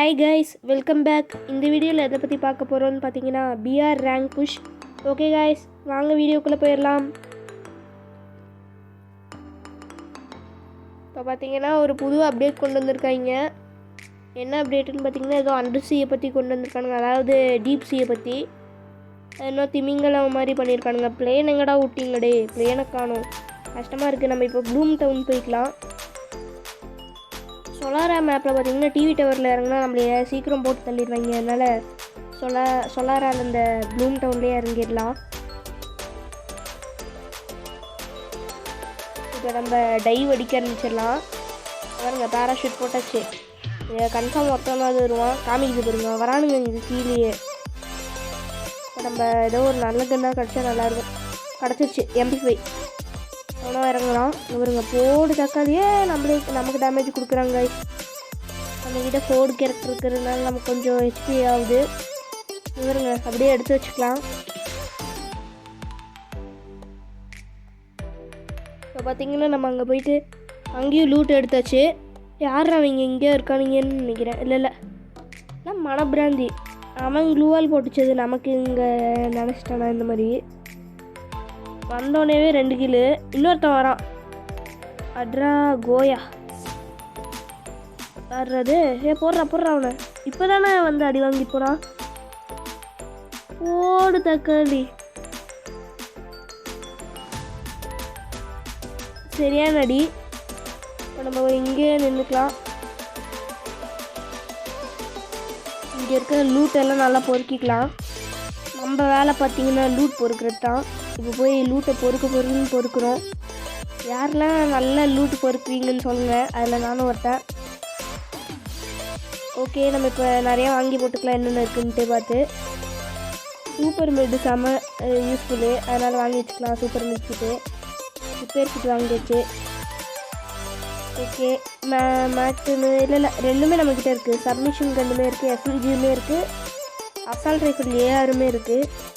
Hi guys, welcome back. இந்த வீடியோவில் எதை பற்றி பார்க்க போகிறோன்னு பார்த்தீங்கன்னா PR rank push. Okay guys, வாங்க வீடியோக்குள்ளே போயிடலாம். இப்போ பார்த்தீங்கன்னா ஒரு புது அப்டேட் கொண்டு வந்திருக்காங்க. என்ன அப்டேட்டுன்னு பார்த்தீங்கன்னா ஏதோ அண்டர் சீயை பற்றி கொண்டு வந்திருக்கானுங்க, அதாவது டீப் சீயை பற்றி. இன்னும் திமிங்கலம் மாதிரி பண்ணியிருக்கானுங்க. பிளேன் எங்கடா விட்டிங்கடே, பிளேனை காணும், கஷ்டமாக இருக்குது. நம்ம இப்போ ப்ளூம் டவுன் போய்க்கலாம். சொலாரா மேப்பில் பார்த்தீங்கன்னா டிவி டவரில் இறங்கினா நம்மளைய சீக்கிரம் போட்டு தள்ளிடுவாங்க. அதனால் சொலாரால் இந்த ப்ளூம் டவுன்லேயே இறங்கிடலாம். இப்போ நம்ம டைவ் அடிக்க ஆரம்பிச்சிடலாம். பாருங்க, பேராஷூட் போட்டாச்சு. கன்ஃபார்ம் ஒருத்தவனாவது வருவான், காமிக்கிட்டு போயிருங்க வரானுங்க இங்கே கீழேயே. இப்போ நம்ம ஏதோ ஒரு நல்ல கன்னாக கிடச்சா நல்லாயிருக்கும். கிடச்சிருச்சு MP5. அவனும் இறங்கலாம். இவருங்க போடு தக்காளியே நமக்கு டேமேஜ் கொடுக்குறாங்க. நம்மக்கிட்ட ஃபோர்டு கேரக்டர் இருக்கிறதுனால நமக்கு கொஞ்சம் HP ஆகுது. இவருங்க அப்படியே எடுத்து வச்சுக்கலாம். இப்போ பார்த்தீங்கன்னா நம்ம அங்கே போயிட்டு அங்கேயும் லூட் எடுத்தாச்சு. யார் அவங்க இங்கே இருக்கானுங்கன்னு நினைக்கிறேன். இல்லை நான் மனப்பிராந்தி. அவன் க்ளூவால் போட்டுச்சது நமக்கு இங்கே நினச்சிட்டானா. இந்த மாதிரி வந்தோடனேவே 2 கிலு. இன்னொருத்தன் வரான், அட்ரா கோயா வர்றது. போடுறா அவனை. இப்போ தானே வந்து அடி வாங்கி போகிறான். போடு தக்காளி, சரியான அடி. இப்போ நம்ம இங்கே நின்றுக்கலாம். இங்கே இருக்கிற லூட் எல்லாம் நல்லா பொறுக்கிக்கலாம். நம்ம வேலை பார்த்தீங்கன்னா லூட் பொறுக்கிறது தான். இப்போ போய் லூட்டை பொறுக்குறோம். யாரெல்லாம் நல்லா லூட்டு பொறுக்குவீங்கன்னு சொல்லுங்கள், அதில் நானும் ஒருத்தேன். ஓகே, நம்ம இப்போ நிறையா வாங்கி போட்டுக்கலாம் என்னென்ன இருக்குன்ட்டு பார்த்து. சூப்பர் மெட்டு செம்ம யூஸ்ஃபுல்லு, அதனால் வாங்கி வச்சுக்கலாம். சூப்பர் மெட் கிட்டு, ரிப்பேர் கிட்டு வாங்கிடுச்சு. ஓகே, மேட்டுன்னு இல்லை ரெண்டுமே நம்மக்கிட்ட இருக்குது. சப்மிஷன் கன்னுமே இருக்குது, FLGயுமே இருக்குது, அசால்ட் ரைஃபிள் ARமே இருக்குது.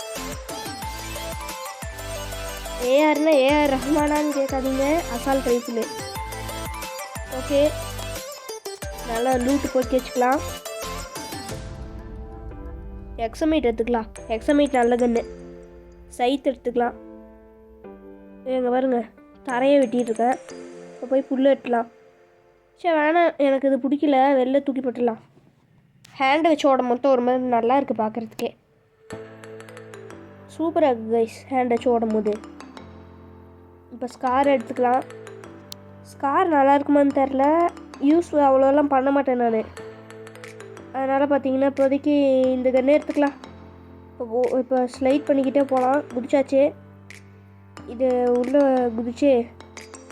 ARனா AR ரஹ்மானான்னு கேட்காதீங்க, அசால்ட் ரைஃபிள். ஓகே, நல்லா லூட்டு போட்டு வச்சுக்கலாம். எக்ஸமைட் எடுத்துக்கலாம். எக்ஸமைட் நல்ல கன்று. சைத் எடுத்துக்கலாம். எங்கே பாருங்க, தரையை வெட்டிகிட்ருக்கேன். இப்போ போய் புல் வெட்டலாம். சரி வேணாம், எனக்கு இது பிடிக்கல, வெளில தூக்கி போட்டுடலாம். ஹேண்டை வச்சு ஓட மொத்தம் ஒரு மாதிரி நல்லா இருக்குது பார்க்குறதுக்கே. சூப்பராக இருக்குது கைஸ் ஹேண்ட் வச்சு ஓடும் போது. இப்போ ஸ்கார் எடுத்துக்கலாம். ஸ்கார் நல்லா இருக்குமான்னு தெரில, யூஸ் அவ்வளோலாம் பண்ண மாட்டேன் நான். அதனால் பார்த்தீங்கன்னா இப்போதைக்கு இந்த கன்னே எடுத்துக்கலாம். இப்போ ஸ்லைட் பண்ணிக்கிட்டே போகலாம். குதிச்சாச்சு. இது உள்ளே குதிச்சு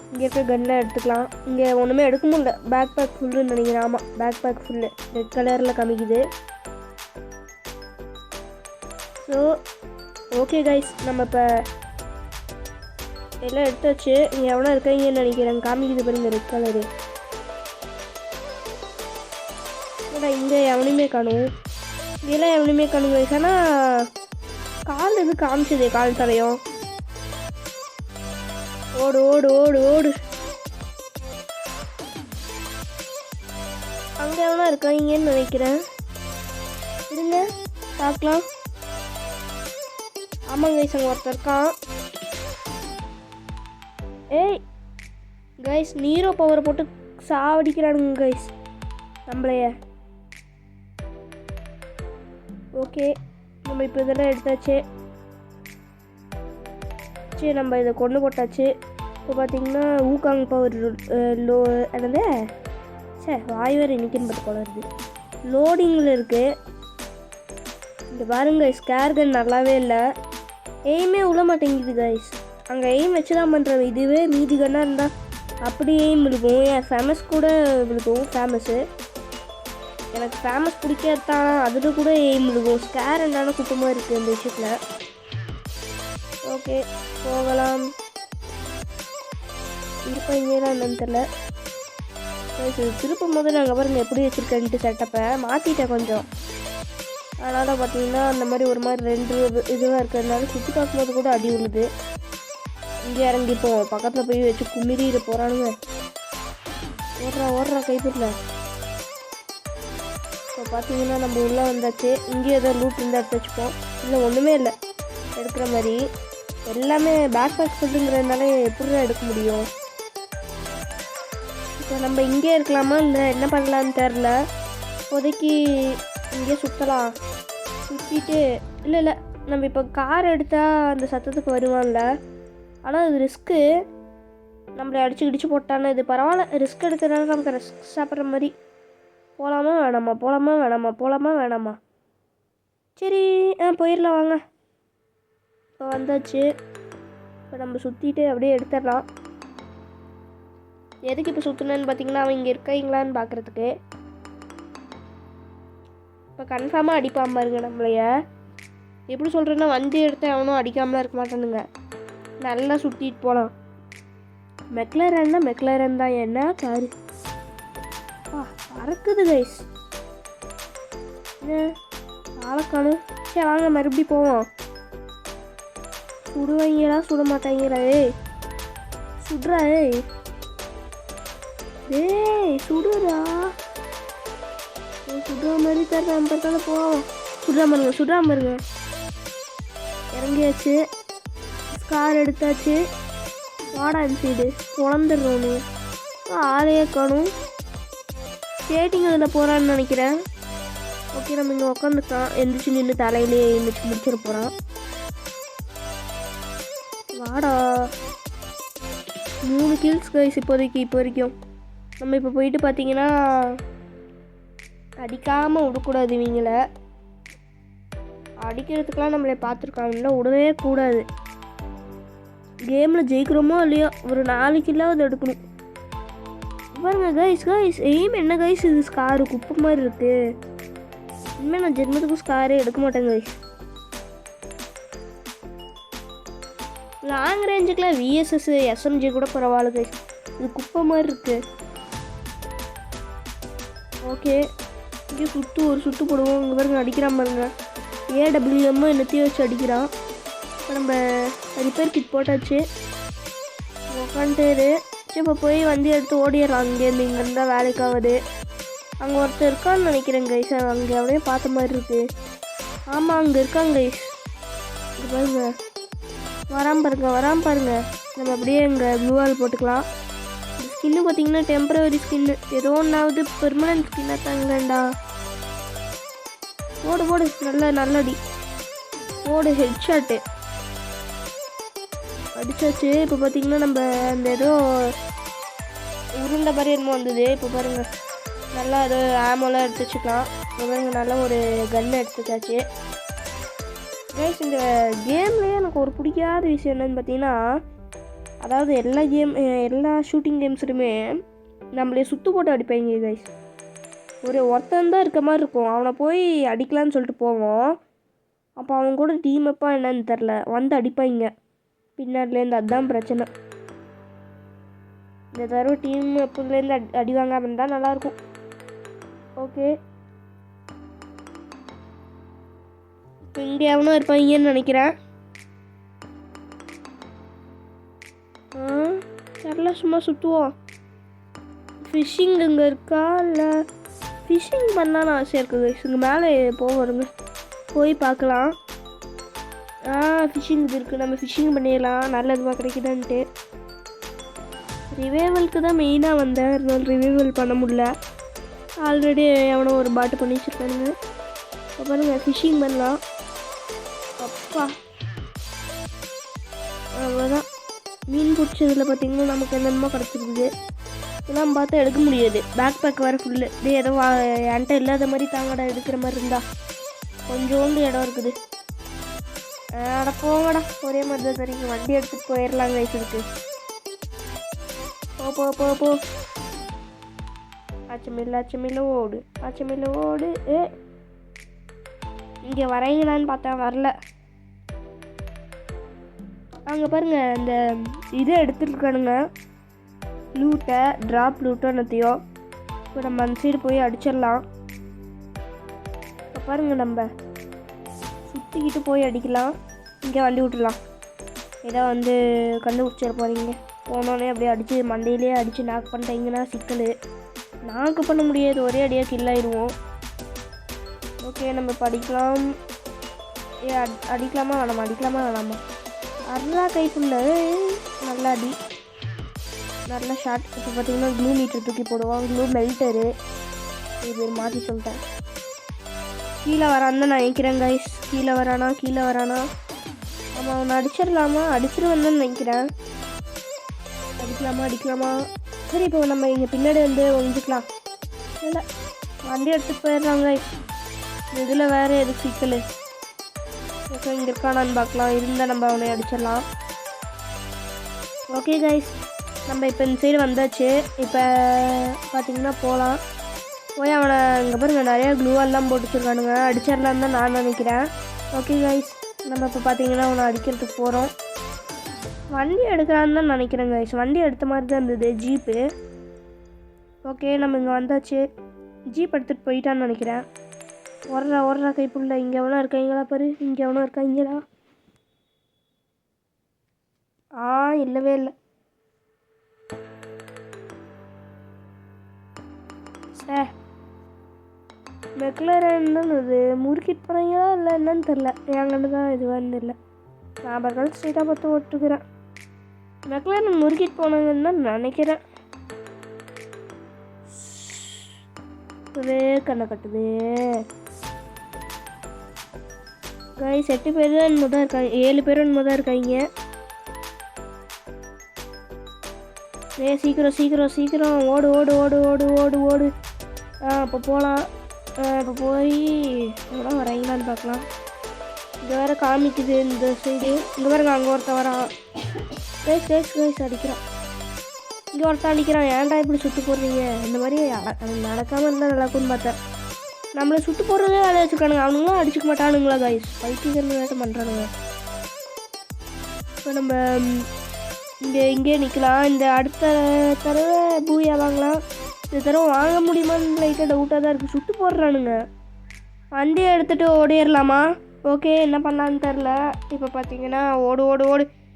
இங்கே இருக்க கன்னை எடுத்துக்கலாம். இங்கே ஒன்றுமே எடுக்க முடியல. பேக் பேக் ஃபுல்லுன்னு நினைக்கிறேன். ஆமாம், பேக் பேக் ஃபுல்லு ரெட் கலரில் காமிக்குது. ஸோ ஓகே கைஸ், நம்ம இப்போ எல்லாம் எடுத்தாச்சு. இங்கே எவ்வளோ இருக்காங்கன்னு நினைக்கிறேன், காமிக்குது பாருங்க ரெட் கலரு. இங்கே எவனையுமே காணும், இதெல்லாம் எவனையுமே காணும் கைஸ். ஆனால் கால் இது காமிச்சதே, கால் தலையும். ஓடு ஓடு ஓடு ஓடு. அங்கே எவ்வளோ இருக்காங்கன்னு நினைக்கிறேன். இருங்க பார்க்கலாம். ஆமாம் கைஸ், அங்கே ஒருத்தர் இருக்கான். ஏய் கைஸ், நீரோ பவரை போட்டு சாவடிக்கிறானுங்க கைஸ் நம்மளைய. ஓகே, நம்ம இப்போ இதெல்லாம் எடுத்தாச்சு. சரி, நம்ம இதை கொண்டு போட்டாச்சு. இப்போ பார்த்தீங்கன்னா ஊக்காங் பவர் லோ என்னது வாய் வேறு இன்னைக்குன்னு பார்த்து போல இருக்குது. லோடிங்கில் இருக்குது. இந்த பாருங்க, ஸ்கேர்கன் நல்லாவே இல்லை. எய்மே விழ மாட்டேங்குது கைஸ். அங்கே எய்ம் வச்சு தான் பண்ணுறேன். இதுவே மீதி கன்னாக இருந்தால் அப்படி எய்ம் விழுக்கும். என் ஃபேமஸ் கூட விழுக்கும். ஃபேமஸ்ஸு எனக்கு ஃபேமஸ் பிடிக்காதான், அதில் கூட எய்ம் விழுக்கும். ஸ்கேர் என்னென்ன குட்டமாக இருக்குது இந்த விஷயத்தில். ஓகே, போகலாம். இப்போ இங்கேலாம் என்னன்னு தெரில. திருப்பும் போது நாங்கள் பாருங்க எப்படி வச்சுருக்கேன்ட்டு செட்டப்பை மாற்றிட்டேன் கொஞ்சம். அதனால் பார்த்தீங்கன்னா அந்த மாதிரி ஒரு மாதிரி 2 இதுவாக இருக்கிறதுனால சுற்றி பார்க்கும்போது கூட அடி விழுது. இங்கே இறங்கிப்போம், பக்கத்தில் போய் வச்சு குமிரிட்டு போகிறானுங்க. ஓடுறா கைப்பிடல. இப்போ பார்த்தீங்கன்னா நம்ம உள்ளே வந்தாச்சு. இங்கேயும் ஏதோ லூட் இருந்தால் எடுத்து வச்சுப்போம். இல்லை ஒன்றுமே இல்லை எடுக்கிற மாதிரி. எல்லாமே பேக் பேக் ஃபுட்டுங்கிறதுனால எப்படி எடுக்க முடியும்? இப்போ நம்ம இங்கே இருக்கலாமா இல்லை என்ன பண்ணலான்னு தெரில. இப்போதைக்கு இங்கே சுற்றலாம். சுற்றிட்டு இல்லை நம்ம இப்போ கார் எடுத்தால் அந்த சத்தத்துக்கு வருவான்ல. ஆனால் அது ரிஸ்க்கு. நம்மளை அடிச்சு போட்டானே. இது பரவாயில்ல, ரிஸ்க் எடுக்கிறதுனால நமக்கு ரிஸ்க் சாப்பிட்ற மாதிரி. போகலாமா வேணாமா? சரி போயிடலாம் வாங்க. இப்போ வந்தாச்சு. இப்போ நம்ம சுற்றிட்டு அப்படியே எடுத்துடலாம். எதுக்கு இப்போ சுற்றினேன்னு பார்த்தீங்கன்னா அவன் இங்கே இருக்காங்களான்னு பார்க்குறதுக்கு. இப்போ கன்ஃபார்மாக அடிப்பான் பாருங்க நம்மளைய. எப்படி சொல்கிறேன்னா வண்டி எடுத்து அவனும் அடிக்காமலாம் இருக்க மாட்டானுங்க. நல்லா சுற்றிட்டு போகலாம். மெக்லரன் தான். என்ன காரு பறக்குது கைஸ். என்ன ஆளக்கானு. சரி வாங்க மறுபடியும் போவோம். சுடுவாங்களா சுட மாட்டாங்களா? சுடுறா. சுடுறா. சுடுற மாதிரி தர்றேன் பார்த்தால போவோம். சுடுறாம இருங்க. இறங்கியாச்சு. கார் எடுத்தாச்சு. வாடா இந்த சைடு குழந்துடுறோன்னு. ஆளையே காணும். ஸ்கேட்டிங் அதில் போகிறான்னு நினைக்கிறேன். ஓகே நம்ம இங்கே உட்காந்துக்கலாம். எந்திரிச்சு நின்று தலையிலே எழுந்திரிச்சு முடிச்சிட போகிறான். வாடா 3 கில்ஸ் கைஸ் இப்போ வரைக்கும். நம்ம இப்போ போயிட்டு பார்த்தீங்கன்னா அடிக்காமல் விடக்கூடாது. இவங்கள அடிக்கிறதுக்கெலாம் நம்மளை பார்த்துருக்காங்கல்ல, விடவே கூடாது. கேமில் ஜெயிக்கிறோமோ இல்லையோ ஒரு 4 கில்லாவது எடுக்கணும். பாருங்க கைஸ் எய்ம் என்ன கைஸ், இது ஸ்காரு குப்பை மாதிரி இருக்குது. இனிமேல் நான் ஜென்மத்துக்கும் ஸ்காரே எடுக்க மாட்டேன் கைஸ். லாங் ரேஞ்சுக்கெலாம் விஎஸ்எஸ் எஸ்எம்ஜி கூட பரவாயில்ல கைஸ். இது குப்பை மாதிரி இருக்குது. ஓகே இங்கே ஒரு சுற்று போடுவோம். இங்கே பாருங்க அடிக்கிறான் பாருங்க. ஏடபிள்யூஎம்மோ என்னத்தையும் வச்சு அடிக்கிறான். இப்போ நம்ம ரிப்பேர் கிட் போட்டாச்சு. உட்காந்துட்டு இப்போ போய் வண்டி எடுத்து ஓடிடலாம். இங்கே இருந்தால் வேலைக்காகுது. அங்கே ஒருத்தர் இருக்கான்னு நினைக்கிறேன் கைஸ். அங்கே அப்படியே பார்த்த மாதிரி இருக்குது. ஆமாம் அங்கே இருக்காங்க கைஸ். இது பாருங்க வராம பாருங்க. நம்ம அப்படியே இங்கே ப்ளூவால் போட்டுக்கலாம். இந்த ஸ்கின்னு பார்த்தீங்கன்னா டெம்பரவரி ஸ்கின்னு. ஏதோ ஒன்றாவது பெர்மனன்ட் ஸ்கின்னாக தாங்கண்டா. போடு நல்லடி போடு. ஹெட்ஷாட்டு அடிச்சாச்சு. இப்போ பார்த்தீங்கன்னா நம்ம அந்த ஏதோ உருண்டை மாதிரி என்னமோ வந்தது. இப்போ பாருங்கள் நல்லா ஏதோ ஆமோலாம் எடுத்து வச்சுக்கலாம். இப்போ பாருங்கள் நல்லா ஒரு கன்று எடுத்துச்சாச்சு கைஸ். இந்த கேம்லேயே எனக்கு ஒரு பிடிக்காத விஷயம் என்னென்னு பார்த்தீங்கன்னா, அதாவது எல்லா ஷூட்டிங் கேம்ஸ்லையுமே நம்மளே சுற்று போட்டு அடிப்பாங்க கைஸ். ஒருத்தன் தான் இருக்க மாதிரி இருக்கும். அவனை போய் அடிக்கலான்னு சொல்லிட்டு போவோம். அப்போ அவன் கூட டீம் அப்பா என்னன்னு தெரில வந்து அடிப்பாங்க பின்னாடிலேருந்து. அதுதான் பிரச்சனை. இந்த தடவை டீம் அப்போலேருந்து அடி வாங்காமல் இருந்தால் நல்லாயிருக்கும். ஓகே இப்போ இங்கே எவனும் இருப்பாங்கன்னு நினைக்கிறேன். சரில சும்மா சுற்றுவோம். ஃபிஷ்ஷிங் இங்கே இருக்கா? இல்லை ஃபிஷ்ஷிங் பண்ணால் நான் ஆசையாக இருக்குது. இங்கே மேலே வருங்க போய் பார்க்கலாம். ஃபிஷ்ஷிங் இது இருக்குது. நம்ம ஃபிஷ்ஷிங் பண்ணிடலாம். நல்ல இதுவாக கிடைக்குதான்ட்டு. ரிவைவலுக்கு தான் மெயினாக வந்தேன். இருந்தாலும் ரிவைவல் பண்ண முடியல. ஆல்ரெடி எவனோ ஒரு பாட்டு பண்ணி வச்சுருக்கானுங்க. இப்போ பாருங்கள் ஃபிஷ்ஷிங் பண்ணலாம். அப்பா அவ்வளோதான். மீன் பிடிச்சதில் பார்த்திங்கன்னா நமக்கு என்னென்னமோ கிடச்சிருக்குது. இதெல்லாம் பார்த்தா எடுக்க முடியாது. பேக் பேக் வேறு ஃபுல்லு. இப்படியே ஏதோ என்கிட்ட இல்லாத மாதிரி தாங்கடா எடுக்கிற மாதிரி இருந்தா. கொஞ்சோண்டு இடம் இருக்குது. அட போங்கடா ஒரே மாதிரி தான் சரிங்க. வண்டி எடுத்துகிட்டு போயிடலாங்க வயசுக்கு. போ அச்சமில்ல ஓடு. இங்கே வரைங்களான்னு பார்த்தா வரல. அங்கே பாருங்கள் இந்த இதை எடுத்துருக்கானுங்க லூட்டை. ட்ராப் லூட்டோ என்னத்தையோ. இப்போ நம்ம அந்த சைடு போய் அடிச்சிடலாம். இப்போ பாருங்கள் நம்ம சுற்றிக்கிட்டு போய் அடிக்கலாம். இங்கே வண்டி விட்டுடலாம். ஏதோ வந்து கண்டுபிடிச்சிட போகிறீங்க. போனோடனே அப்படியே அடித்து மண்டையிலே அடித்து நாக் பண்ணிட்டீங்கன்னா சிக்கல். நாக்கு பண்ண முடியாது. ஒரே அடியாக கில்லாயிடுவோம். ஓகே நம்ம படிக்கலாம். அடிக்கலாமா வேணாமா? அறா கைக்குள்ள நல்லா அடி, நல்ல ஷாட். இப்போ பார்த்தீங்கன்னா க்ளூ மீட்டர் தூக்கி போடுவான், க்ளூ மெல்டரு. இது மாற்றி சொல்லிட்டேன். கீழே வரான்னு தான் நான் நினைக்கிறேன் கைஸ். கீழே வரானா? ஆமாம், அவனை அடிச்சிருவேன்னு தான் நினைக்கிறேன். அடிக்கலாமா? சரி, இப்போ நம்ம இங்கே பின்னாடி வந்து ஒழிஞ்சிக்கலாம். இல்லை, வண்டி எடுத்துகிட்டு போயிடுறாங்க கைஸ். இதில் வேறு எது சிக்கல்? ஓகே, இங்கே இருக்கானான்னு பார்க்கலாம். இருந்தால் நம்ம அவனை அடிச்சிடலாம். ஓகே கைஸ், நம்ம இப்போ இந்த சைடு வந்தாச்சு. இப்போ பார்த்தீங்கன்னா போய் அவனை இங்கே பாருங்க, நிறையா க்ளூவெல்லாம் போட்டு வச்சுருக்கானுங்க. அடிச்சிடலான்னு தான் நான் நினைக்கிறேன். ஓகே கைஸ், நம்ம இப்போ பார்த்தீங்கன்னா அவனை அடிக்கிறதுக்கு போகிறோம். வண்டி எடுக்கலான்னு தான் நினைக்கிறேன் கைஸ். வண்டி எடுத்த மாதிரி தான் இருந்தது, ஜீப்பு. ஓகே, நம்ம இங்கே வந்தாச்சு. ஜீப் எடுத்துகிட்டு போயிட்டான்னு நினைக்கிறேன். ஓடுறா கைப்புள்ள. இங்கே எவனா இருக்காங்களா பாரு, இங்கே எவனா இருக்காங்களா? இல்லவே இல்லை. மெக்லரன் தான் இது முறுக்கிட்டு போகிறாங்களா இல்லை என்னன்னு தெரில. என்கிட்ட தான் இதுவான்னு தெரில. நான் பக்கம் ஸ்ட்ரெயிட்டாக பார்த்து ஓட்டுக்கிறேன். மெக்லரன் முறுக்கிட்டு போனாங்கன்னு தான் நினைக்கிறேன். ஒரே கண்ணை கட்டுது கைஸ். 8 பேர் தான் என்னமோ தான் இருக்காங்க, 7 பேர் என்னமோ தான் இருக்காங்க. சீக்கிரம் ஓடு. இப்போ போகலாம். இப்போ போய் எவ்வளோ வராங்களான்னு பார்க்கலாம். இங்கே வேறு காமிக்குது இந்த சைடு. இங்கே பாருங்க, அங்கே ஒருத்தன் வரான். கைஸ் அடிக்கிறான். இங்கே ஒருத்தன் அடிக்கிறான். ஏன்டா இப்படி சுட்டு போடுறீங்க? இந்த மாதிரி நடக்காமல் இருந்தால் நல்லாக்குன்னு பார்த்தேன். நம்மளை சுட்டு போடுறதே வேலை வச்சுருக்கானுங்க. அவனுங்களும் அடிச்சுக்க மாட்டானுங்களா கைஸ்? பைத்தியக்காரங்க வேட்டம் பண்ணுறானுங்க. இப்போ நம்ம இங்கே நிற்கலாம். இந்த அடுத்த தடவை பூயா வாங்கலாம். இந்த தடவை வாங்க முடியுமான்னு லைட்டாக டவுட்டாக தான் இருக்குது. சுட்டு போடுறானுங்க. வண்டியை எடுத்துகிட்டு ஓடிடலாமா? ஓகே, என்ன பண்ணலான்னு தெரில. இப்போ பார்த்தீங்கன்னா ஓடு.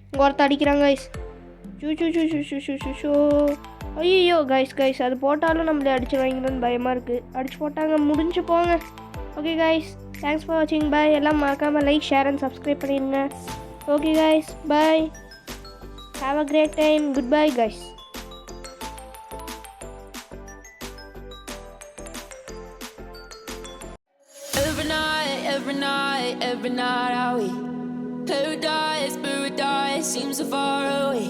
இங்கே ஒருத்த அடிக்கிறாங்க கைஸ். ஷூ. ஐயோ கைஸ் அது போட்டாலும் நம்மளே அடிச்சு வாங்கிக்கணும்னு பயமாக இருக்குது. அடிச்சு போட்டாங்க, முடிஞ்சு போங்க. ஓகே கைஸ், தேங்க்ஸ் ஃபார் வாட்சிங். பாய். எல்லாம் மறக்காமல் லைக், ஷேர் அண்ட் சப்ஸ்கிரைப் பண்ணிடுங்க. Okay guys, bye. Have a great time. Goodbye guys. Every night are we paradise seems so far away.